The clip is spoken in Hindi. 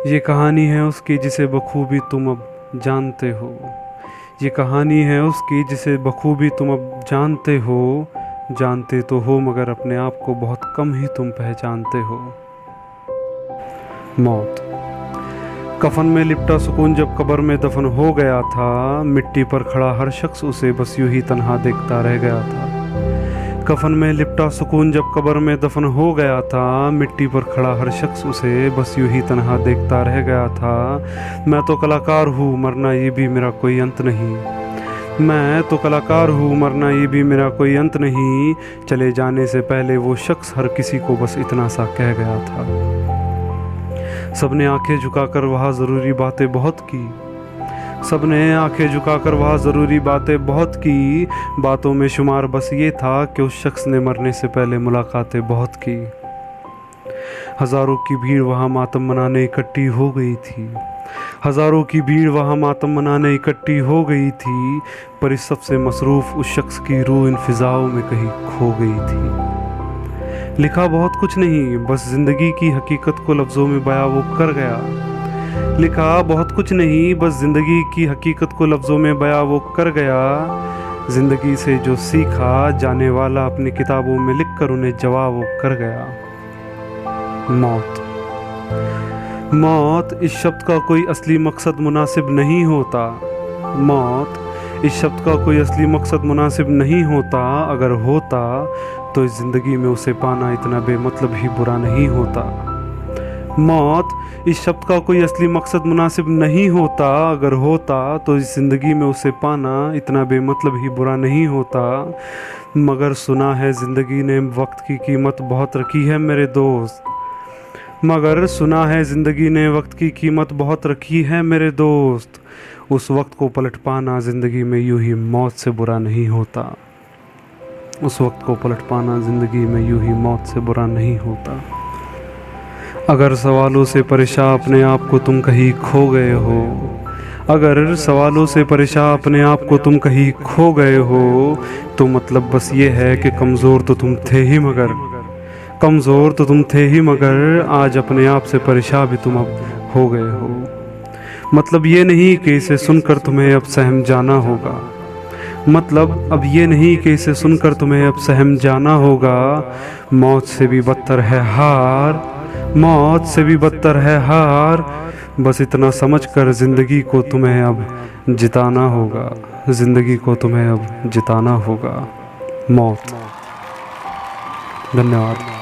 ये कहानी है उसकी जिसे बखूबी तुम अब जानते हो। ये कहानी है उसकी जिसे बखूबी तुम अब जानते हो। जानते तो हो मगर अपने आप को बहुत कम ही तुम पहचानते हो। मौत। कफन में लिपटा सुकून जब कब्र में दफन हो गया था, मिट्टी पर खड़ा हर शख्स उसे बस यूं ही तन्हा देखता रह गया था। कफन में लिपटा सुकून जब कब्र में दफन हो गया था, मिट्टी पर खड़ा हर शख्स उसे बस यूं ही तन्हा देखता रह गया था। मैं तो कलाकार हूँ, मरना ये भी मेरा कोई अंत नहीं। मैं तो कलाकार हूँ, मरना ये भी मेरा कोई अंत नहीं। चले जाने से पहले वो शख्स हर किसी को बस इतना सा कह गया था। सबने आंखें झुकाकर वहाँ ज़रूरी बातें बहुत की। सबने आंखें झुकाकर वहाँ ज़रूरी बातें बहुत की। बातों में शुमार बस ये था कि उस शख्स ने मरने से पहले मुलाकातें बहुत की। हज़ारों की भीड़ वहाँ मातम मनाने इकट्ठी हो गई थी। हज़ारों की भीड़ वहाँ मातम मनाने इकट्ठी हो गई थी। पर इस सबसे मसरूफ़ उस शख्स की रूह इन फिज़ाओं में कहीं खो गई थी। लिखा बहुत कुछ नहीं, बस ज़िंदगी की हकीकत को लफ्ज़ों में बयां वो कर गया। लिखा बहुत कुछ नहीं, बस ज़िंदगी की हकीकत को लफ्ज़ों में बयां वो कर गया। ज़िंदगी से जो सीखा जाने वाला अपनी किताबों में लिखकर उन्हें जवाब वो कर गया। मौत। मौत इस शब्द का कोई असली मकसद मुनासिब नहीं होता। मौत इस शब्द का कोई असली मकसद मुनासिब नहीं होता। अगर होता तो इस ज़िंदगी में उसे पाना इतना बेमतलब ही बुरा नहीं होता। मौत इस शब्द का कोई असली मकसद मुनासिब नहीं होता। अगर होता तो इस ज़िंदगी में उसे पाना इतना बेमतलब ही बुरा नहीं होता। मगर सुना है ज़िंदगी ने वक्त की कीमत बहुत रखी है मेरे दोस्त। मगर सुना है ज़िंदगी ने वक्त की कीमत बहुत रखी है मेरे दोस्त। उस वक्त को पलट पाना ज़िंदगी में यूं ही मौत से बुरा नहीं होता। उस वक्त को पलट पाना ज़िंदगी में यूं ही मौत से बुरा नहीं होता। अगर सवालों से परेशान अपने आप को तुम कहीं खो गए हो। अगर सवालों से परेशान अपने आप को तुम कहीं खो गए हो, तो मतलब बस ये है कि कमज़ोर तो तुम थे ही मगर कमज़ोर तो तुम थे ही मगर आज अपने आप से परेशान भी तुम अब हो गए हो। मतलब ये नहीं कि इसे सुनकर तुम्हें अब सहम जाना होगा। मतलब अब ये नहीं कि इसे सुनकर तुम्हें अब सहम जाना होगा। मौत से भी बदतर है हार। मौत से भी बदतर है हार। बस इतना समझकर ज़िंदगी को तुम्हें अब जिताना होगा। ज़िंदगी को तुम्हें अब जिताना होगा। मौत। धन्यवाद।